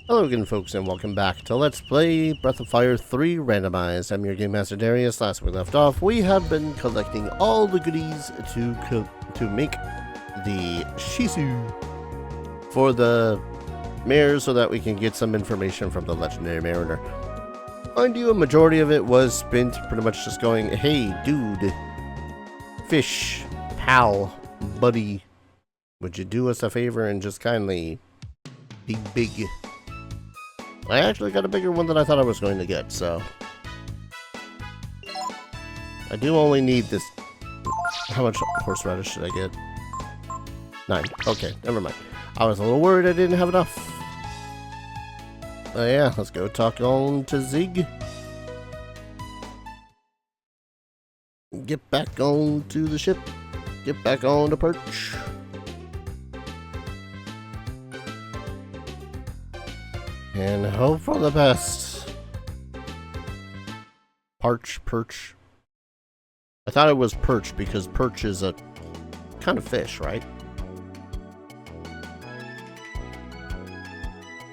Hello again, folks, and welcome back to Let's Play Breath of Fire 3 Randomized. I'm your Game Master Darius. Last we left off, we have been collecting all the goodies to make the Shisu for the mayor so that we can get some information from the Legendary Mariner. Mind you, a majority of it was spent pretty much just going, hey, dude, fish, pal, buddy, would you do us a favor and just kindly be big? I actually got a bigger one than I thought I was going to get, so I do only need this. How much horseradish should I get? 9. Okay, never mind. I was a little worried I didn't have enough. Yeah, let's go talk on to Zig. Get back on to the ship. Get back on the perch. And hope for the best. Perch. I thought it was perch because perch is a kind of fish, right?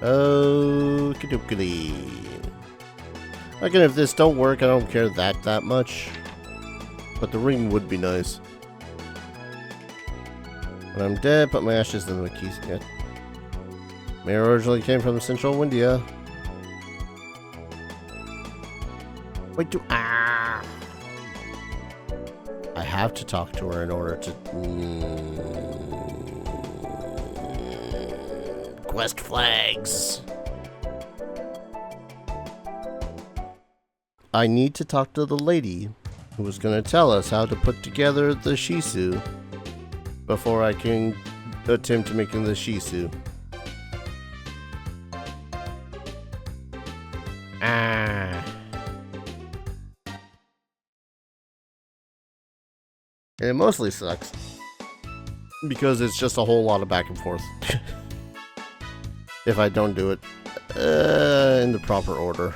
Okie dokie. Again, if this don't work, I don't care that much. But the ring would be nice. When I'm dead, put my ashes in the keys. Yeah. Mayor originally came from Central India. Wait, I have to talk to her in order to quest flags. I need to talk to the lady who was going to tell us how to put together the Shisu before I can attempt making the Shisu. And it mostly sucks because it's just a whole lot of back and forth if I don't do it in the proper order.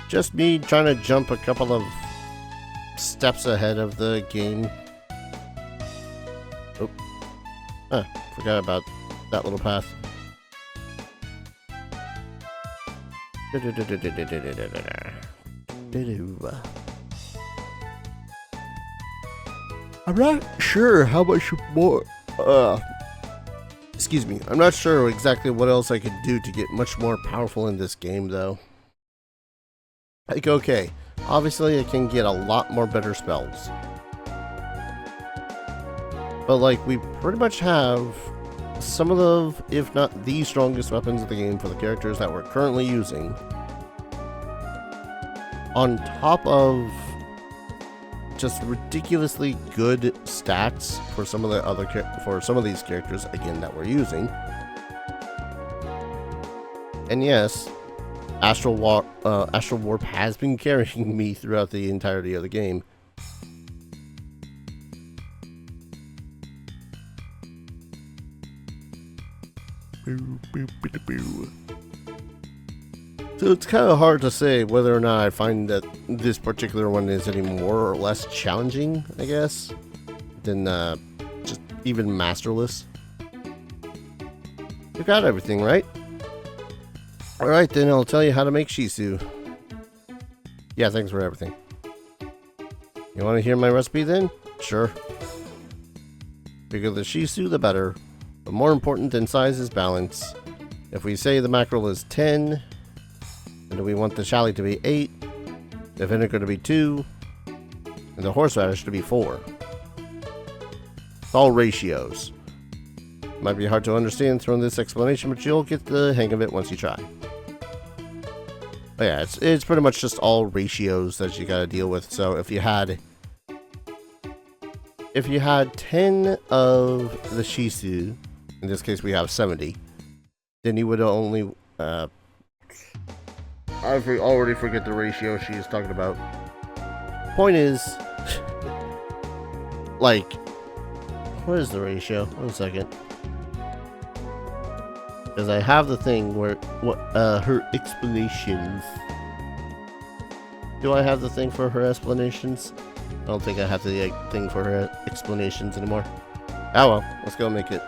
Just me trying to jump a couple of steps ahead of the game. Oh, forgot about that little path. I'm not sure how much more, excuse me, I'm not sure exactly what else I could do to get much more powerful in this game, though. Like, okay, obviously I can get a lot more better spells. But, like, we pretty much have some of the, if not the strongest weapons of the game for the characters that we're currently using. On top of just ridiculously good stats for some of these characters again that we're using. And yes, Astral Warp has been carrying me throughout the entirety of the game. So it's kind of hard to say whether or not I find that this particular one is any more or less challenging, I guess, than just even masterless. You got everything, right? Alright, then I'll tell you how to make Shisu. Yeah, thanks for everything. You want to hear my recipe then? Sure. Bigger the Shisu, the better. But more important than size is balance. If we say the mackerel is 10, and we want the shallot to be 8, the vinegar to be 2, and the horseradish to be 4. It's all ratios. Might be hard to understand from this explanation, but you'll get the hang of it once you try. But yeah, it's pretty much just all ratios that you gotta deal with. So if you had 10 of the Shisu, in this case we have 70, then you would only I already forget the ratio she is talking about. Point is, like, what is the ratio? 1 second. Because I have the thing where, her explanations. Do I have the thing for her explanations? I don't think I have the thing for her explanations anymore. Oh well, let's go make it.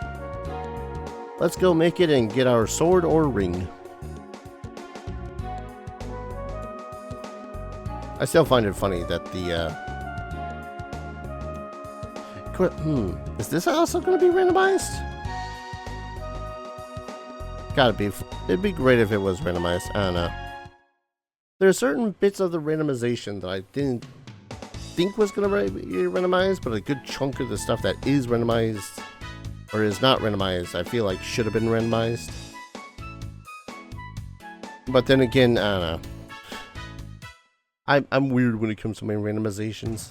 let's go make it and get our sword or ring. I still find it funny that the, is this also going to be randomized? Gotta be. It'd be great if it was randomized. I don't know. There are certain bits of the randomization that I didn't think was going to be randomized, but a good chunk of the stuff that is randomized or is not randomized, I feel like should have been randomized. But then again, I don't know. I'm weird when it comes to my randomizations.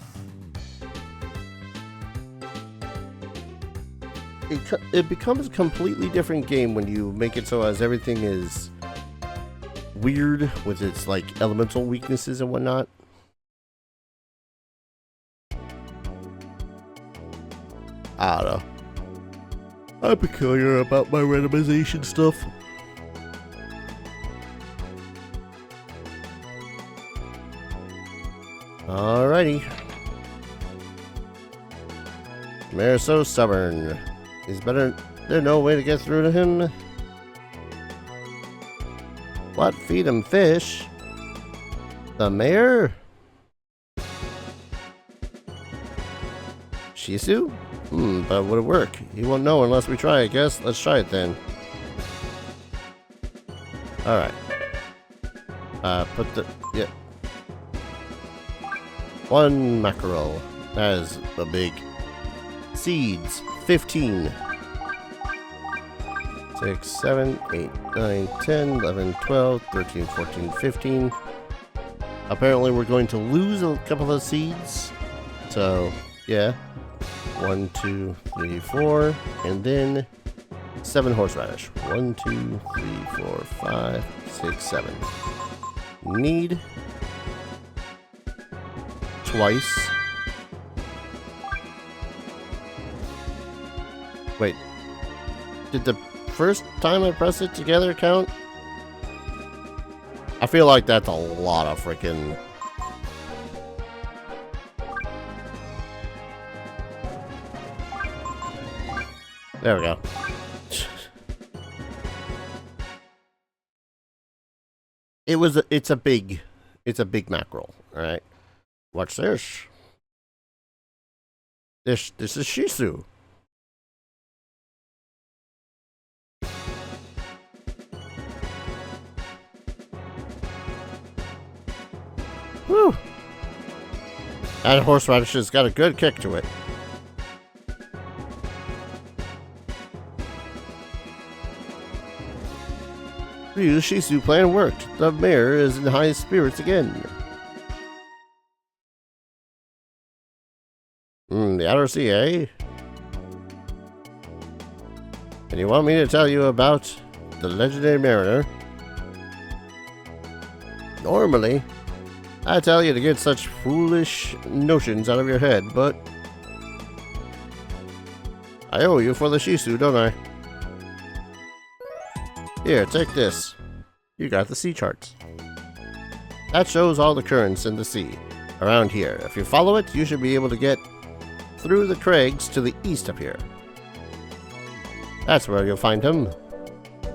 It becomes a completely different game when you make it so as everything is weird with its like elemental weaknesses and whatnot. I don't know. I'm peculiar about my randomization stuff. Alrighty. Mayor's so stubborn. He's better. There's no way to get through to him. What? Feed him fish? The mayor? Shisu? But would it work? He won't know unless we try, I guess. Let's try it then. Alright. Put the... yeah. 1 mackerel. That is a big... Seeds. 15. 6, 7, 8, 9, 10, 11, 12, 13, 14, 15. Apparently we're going to lose a couple of seeds. So, yeah. 1, 2, 3, 4. And then 7 horseradish. 1, 2, 3, 4, 5, 6, 7. Need twice. Wait. Did the first time I press it together count? I feel like that's a lot of freaking... There we go. It's a big mackerel, alright? Watch this. This is Shisu. Whew. That horseradish has got a good kick to it. Ryu's Shisu plan worked. The mayor is in high spirits again. The outer sea, eh? And you want me to tell you about the legendary mariner? Normally, I tell you to get such foolish notions out of your head, but I owe you for the Shisu, don't I? Here, take this. You got the sea charts. That shows all the currents in the sea around here. If you follow it, you should be able to get through the crags to the east of here. That's where you'll find him.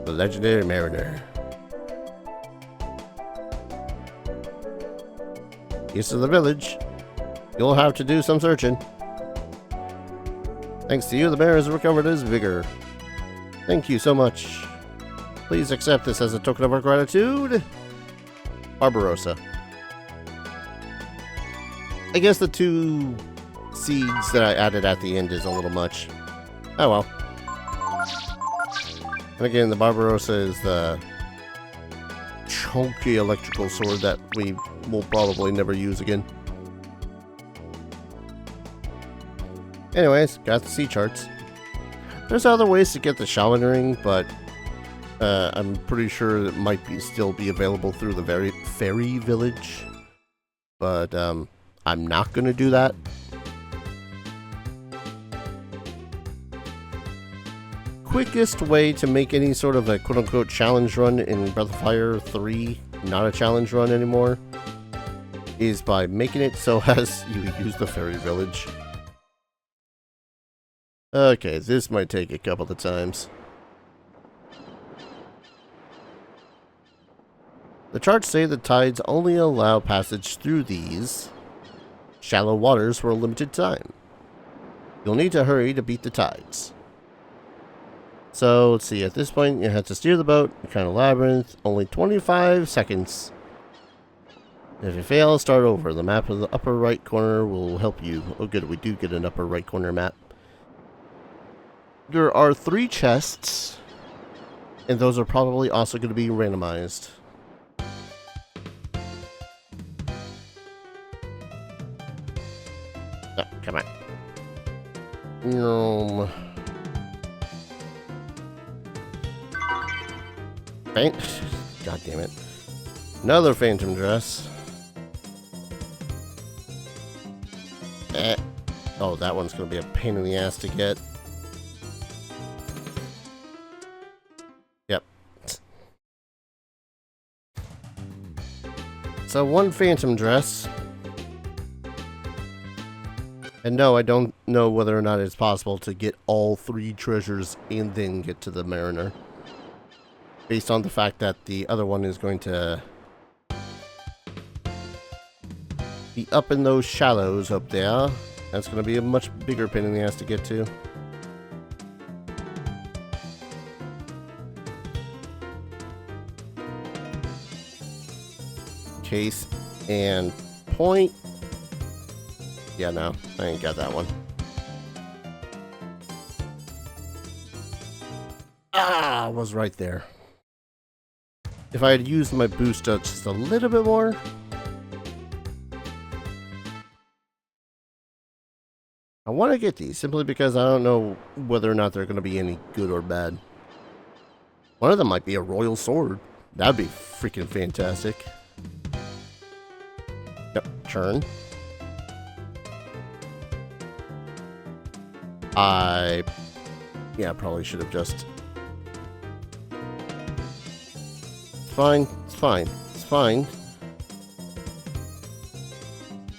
The legendary mariner. East of the village. You'll have to do some searching. Thanks to you, the bear has recovered his vigor. Thank you so much. Please accept this as a token of our gratitude. Barbarossa. I guess the 2 seeds that I added at the end is a little much. Oh well. And again, the Barbarossa is the chunky electrical sword that we will probably never use again. Anyways, got the sea charts. There's other ways to get the shaman ring, but I'm pretty sure it might still be available through the ferry village. But I'm not going to do that. Quickest way to make any sort of a quote-unquote challenge run in Breath of Fire 3, not a challenge run anymore, is by making it so as you use the ferry village. Okay, this might take a couple of times. The charts say the tides only allow passage through these shallow waters for a limited time. You'll need to hurry to beat the tides. So, let's see, at this point you have to steer the boat, kind of labyrinth, only 25 seconds. If you fail, start over. The map in the upper right corner will help you. Oh good, we do get an upper right corner map. There are 3 chests, and those are probably also going to be randomized. Oh, come on. God damn it. Another phantom dress. Oh, that one's going to be a pain in the ass to get. Yep. So, 1 phantom dress. And no, I don't know whether or not it's possible to get all 3 treasures and then get to the Mariner. Based on the fact that the other one is going to be up in those shallows up there. That's going to be a much bigger pain in the ass to get to. Case and point. Yeah, no, I ain't got that one. Ah, I was right there. If I had used my boost just a little bit more. I want to get these simply because I don't know whether or not they're going to be any good or bad. One of them might be a royal sword. That'd be freaking fantastic. Yep, turn. Yeah, probably should have just... It's fine, it's fine, it's fine.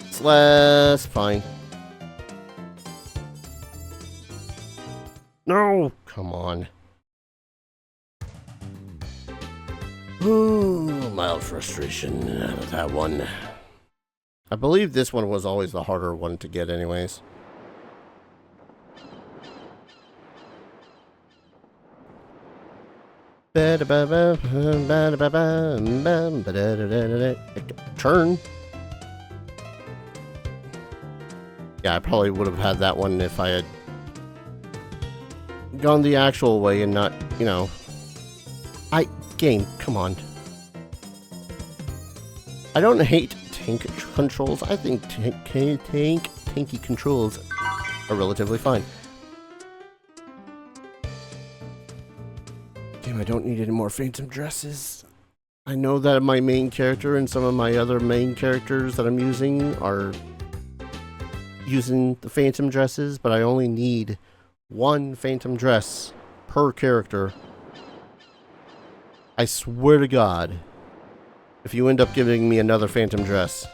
It's less fine. No! Come on. Ooh, mild frustration out of that one. I believe this one was always the harder one to get anyways. Turn. Yeah, I probably would have had that one if I had gone the actual way and not, you know... Game, come on. I don't hate tank controls. I think tanky controls are relatively fine. Damn, I don't need any more phantom dresses. I know that my main character and some of my other main characters that I'm using are using the phantom dresses, but I only need 1 phantom dress per character. I swear to God, if you end up giving me another phantom dress,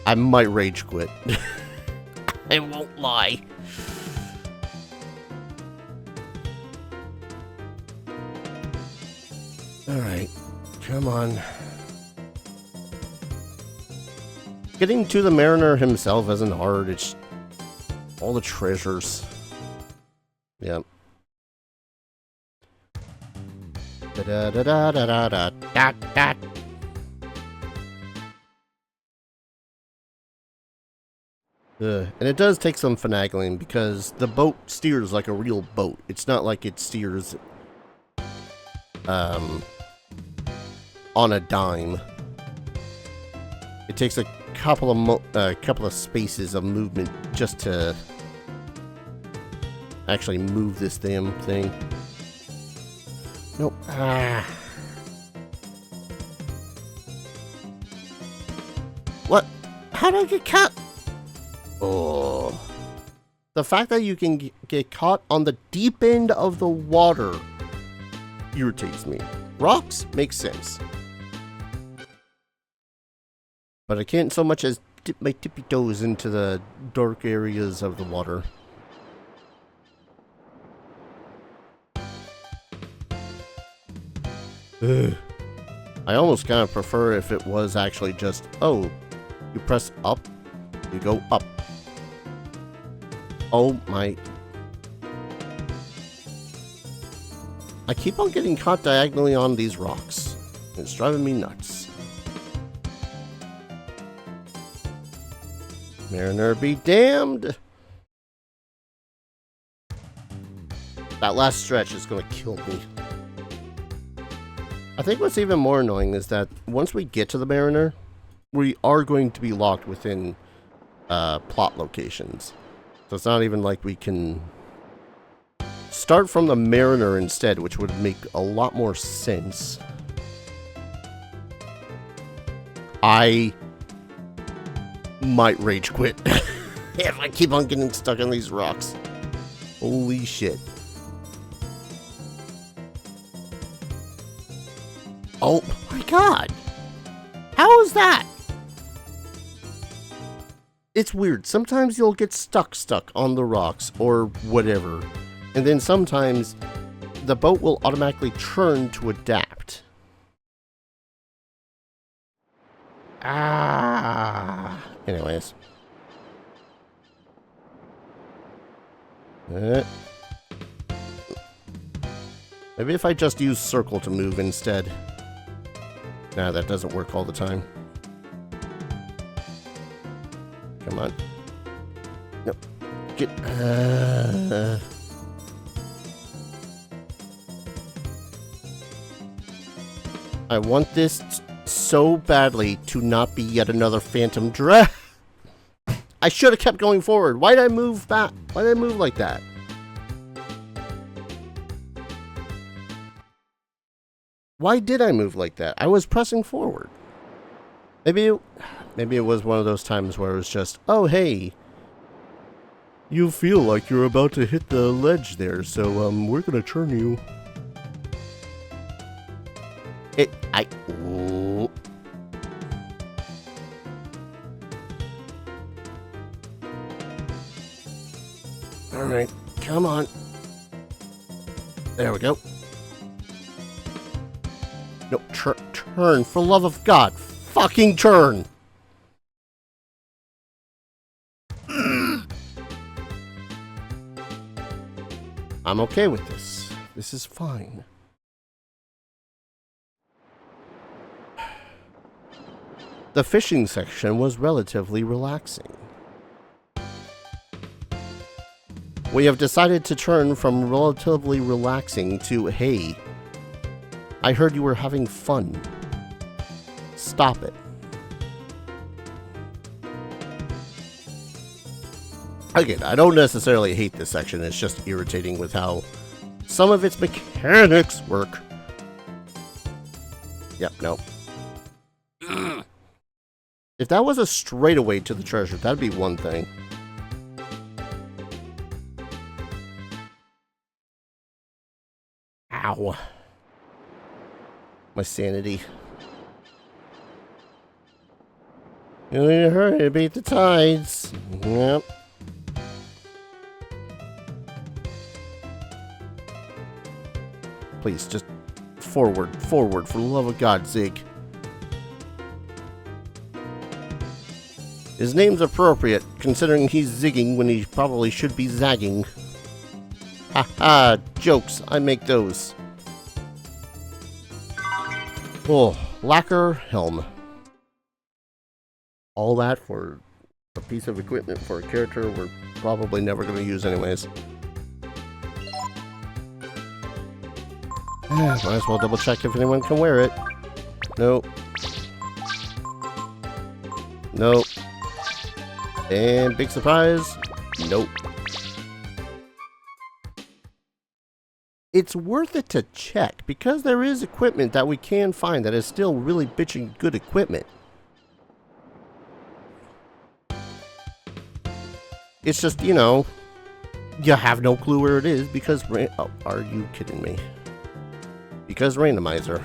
I might rage quit. I won't lie. Alright, come on. Getting to the Mariner himself isn't hard, it's all the treasures. Yep. Da da da da da da da da. And it does take some finagling because the boat steers like a real boat. It's not like it steers on a dime. It takes a couple of spaces of movement just to actually move this damn thing. Nope. Ah. What? How did I get caught? Oh. The fact that you can get caught on the deep end of the water irritates me. Rocks makes sense. But I can't so much as dip my tippy toes into the dark areas of the water. Ugh. I almost kind of prefer if it was actually just, oh, you press up, you go up. Oh my. I keep on getting caught diagonally on these rocks. It's driving me nuts. Mariner be damned. That last stretch is going to kill me. I think what's even more annoying is that once we get to the Mariner, we are going to be locked within plot locations. So it's not even like we can start from the Mariner instead, which would make a lot more sense. I might rage quit if I keep on getting stuck on these rocks. Holy shit. Oh my god. How is that? It's weird. Sometimes you'll get stuck on the rocks or whatever. And then sometimes the boat will automatically turn to adapt. Anyways. Maybe if I just use circle to move instead. Nah, that doesn't work all the time. Come on. Nope. Get... I want this so badly to not be yet another phantom draft. I should have kept going forward. Why did I move back? Why did I move like that? Why did I move like that? I was pressing forward. Maybe it was one of those times where it was just, oh hey, you feel like you're about to hit the ledge there, so we're gonna turn you. Ooh. Alright, come on. There we go. No, turn, for love of God. Fucking turn! I'm okay with this. This is fine. The fishing section was relatively relaxing. We have decided to turn from relatively relaxing to, hey, I heard you were having fun. Stop it. Again, I don't necessarily hate this section, it's just irritating with how some of its mechanics work. Yep, nope. If that was a straightaway to the treasure, that'd be one thing. Ow. My sanity. You need to hurry to beat the tides. Yep. Please, just forward, for the love of God, Zig. His name's appropriate, considering he's zigging when he probably should be zagging. Ha ha, jokes, I make those. Oh, lacquer helm. All that for a piece of equipment for a character we're probably never going to use anyways. Might as well double check if anyone can wear it. Nope. Nope. And big surprise, nope. It's worth it to check, because there is equipment that we can find that is still really bitchin' good equipment. It's just, you know, you have no clue where it is because oh, are you kidding me? Because randomizer.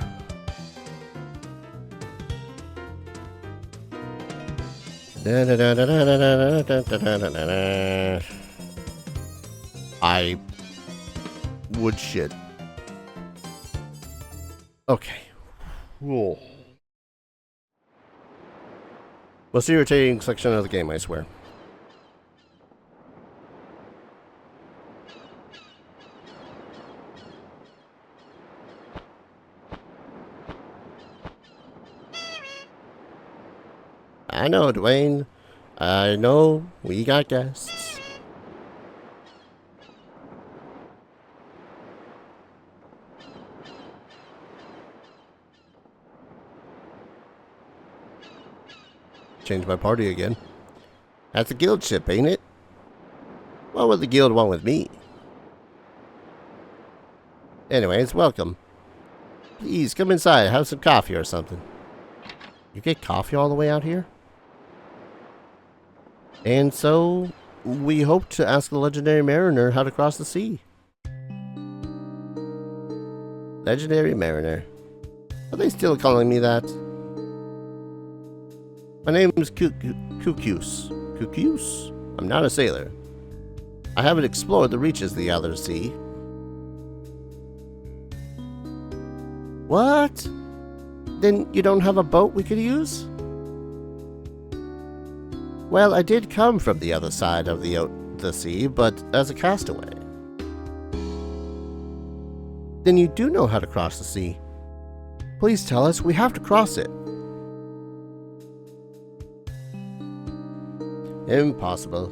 I would shit. Okay. Whoa. Most irritating section of the game, I swear. I know, Dwayne. I know we got guests. Change my party again. That's a guild ship, ain't it? What would the guild want with me? Anyways, welcome. Please, come inside, have some coffee or something. You get coffee all the way out here? And so, we hope to ask the legendary mariner how to cross the sea. Legendary mariner. Are they still calling me that? My name is Cucuse. Cucuse? I'm not a sailor. I haven't explored the reaches of the outer sea. What? Then you don't have a boat we could use? Well, I did come from the other side of the sea, but as a castaway. Then you do know how to cross the sea. Please tell us, we have to cross it. Impossible.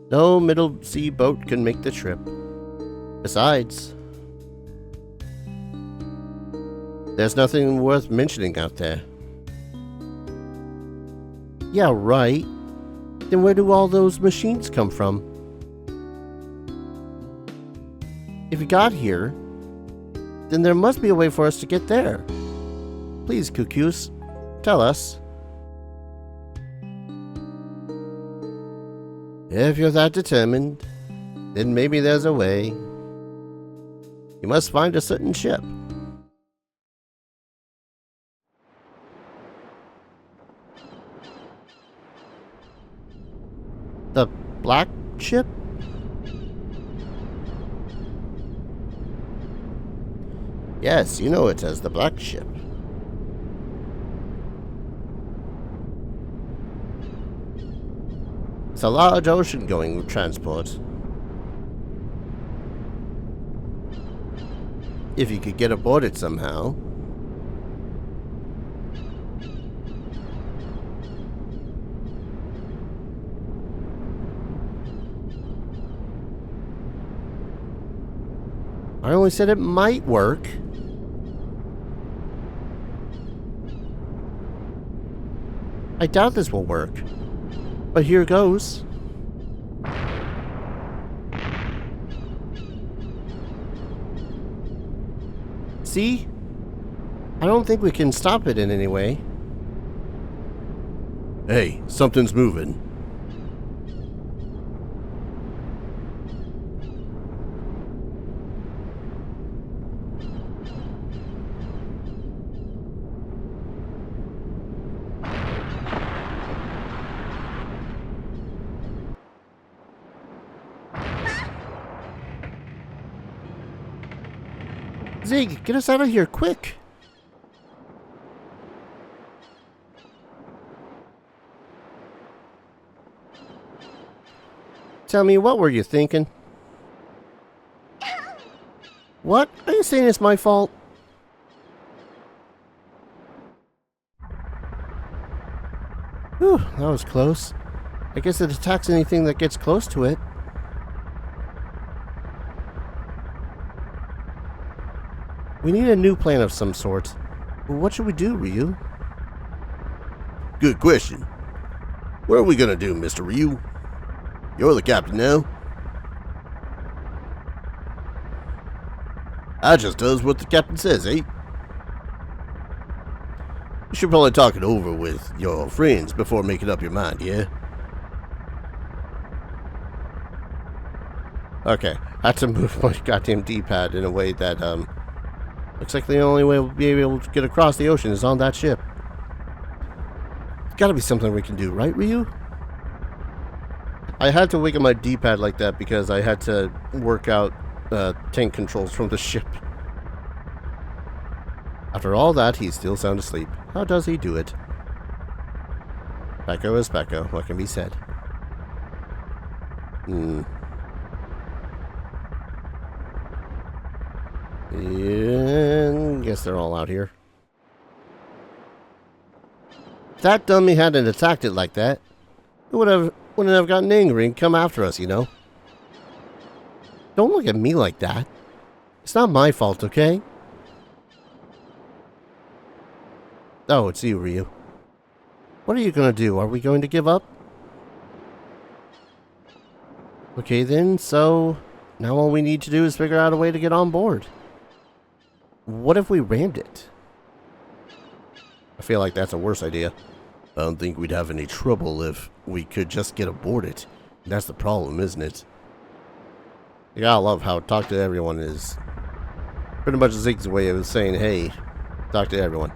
No middle sea boat can make the trip. Besides, there's nothing worth mentioning out there. Yeah, right. Then where do all those machines come from? If we got here, then there must be a way for us to get there. Please, Cucuse, tell us. If you're that determined, then maybe there's a way. You must find a certain ship. The black ship? Yes, you know it as the black ship. It's a large ocean-going transport. If you could get aboard it somehow. I only said it might work. I doubt this will work. But here goes. See? I don't think we can stop it in any way. Hey, something's moving. Zig, get us out of here, quick! Tell me, what were you thinking? What? Are you saying it's my fault? Whew, that was close. I guess it attacks anything that gets close to it. We need a new plan of some sort. What should we do, Ryu? Good question. What are we gonna do, Mr. Ryu? You're the captain now. I just does what the captain says, eh? You should probably talk it over with your friends before making up your mind, yeah? Okay, I had to move my goddamn D-pad in a way that, looks like the only way we'll be able to get across the ocean is on that ship. There's gotta be something we can do, right, Ryu? I had to wiggle my D-pad like that because I had to work out tank controls from the ship. After all that, he's still sound asleep. How does he do it? Pecco is Pecco. What can be said? Yeah, guess they're all out here. If that dummy hadn't attacked it like that, it wouldn't have gotten angry and come after us, you know? Don't look at me like that. It's not my fault, okay? Oh, it's you, Ryu. What are you gonna do? Are we going to give up? Okay then, so now all we need to do is figure out a way to get on board. What if we rammed it? I feel like that's a worse idea. I don't think we'd have any trouble if we could just get aboard it. That's the problem, isn't it? You gotta love how talk to everyone is pretty much Zeke's way of saying, hey, talk to everyone.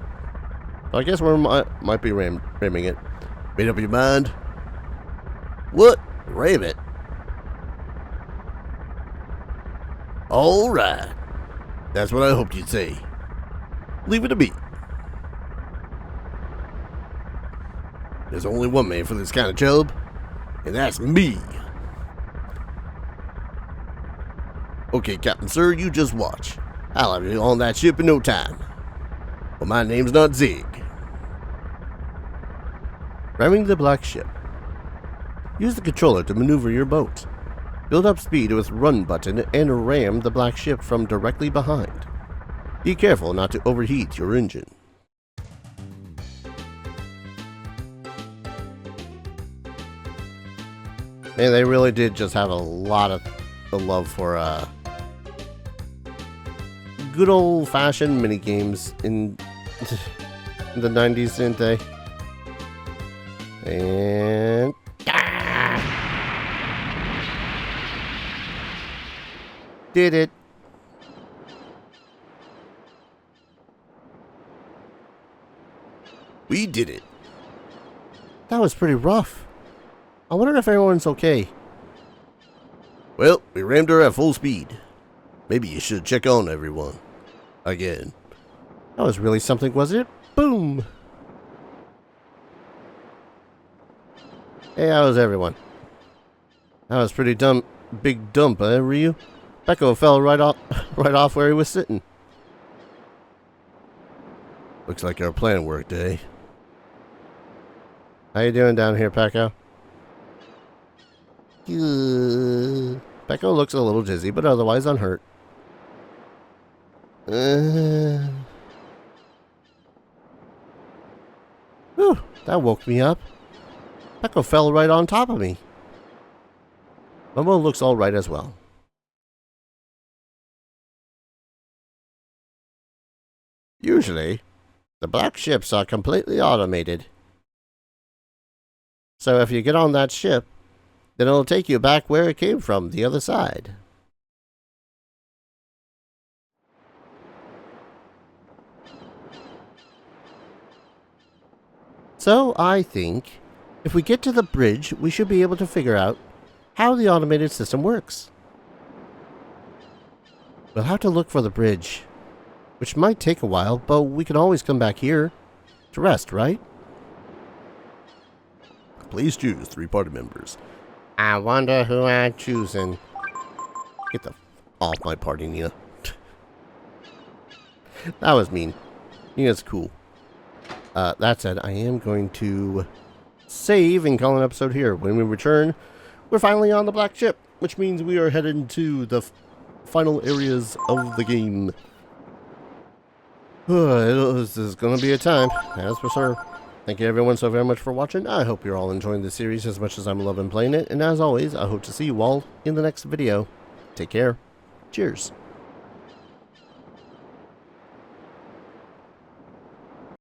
So I guess we might be ramming it. Made up your mind? What? Ram it? Alright. That's what I hoped you'd say. Leave it to me. There's only one man for this kind of job, and that's me. Okay, Captain Sir, you just watch. I'll have you on that ship in no time. But my name's not Zig. Ramming the black ship. Use the controller to maneuver your boat. Build up speed with run button and ram the black ship from directly behind. Be careful not to overheat your engine. Man, they really did just have a lot of love for good old-fashioned minigames in the 90s, didn't they? And did it. We did it. That was pretty rough. I wonder if everyone's okay. Well, we rammed her at full speed. Maybe you should check on everyone. Again. That was really something, wasn't it? Boom! Hey, how was everyone? That was pretty big dump, Ryu? Pecco fell right off where he was sitting. Looks like our plan worked, eh? How you doing down here, Pecco? Pecco looks a little dizzy, but otherwise unhurt. Whew, that woke me up. Pecco fell right on top of me. Momo looks alright as well. Usually, the black ships are completely automated. So if you get on that ship, then it'll take you back where it came from, the other side. So I think if we get to the bridge, we should be able to figure out how the automated system works. We'll have to look for the bridge, which might take a while, but we can always come back here to rest, right? Please choose 3 party members. I wonder who I'm choosing. Get the off my party, Nina. That was mean. Nina's cool. That said, I am going to save and call an episode here. When we return, we're finally on the black ship, which means we are headed to the final areas of the game. This is going to be a time, that's for sure. Thank you everyone so very much for watching. I hope you're all enjoying this series as much as I'm loving playing it. And as always, I hope to see you all in the next video. Take care. Cheers.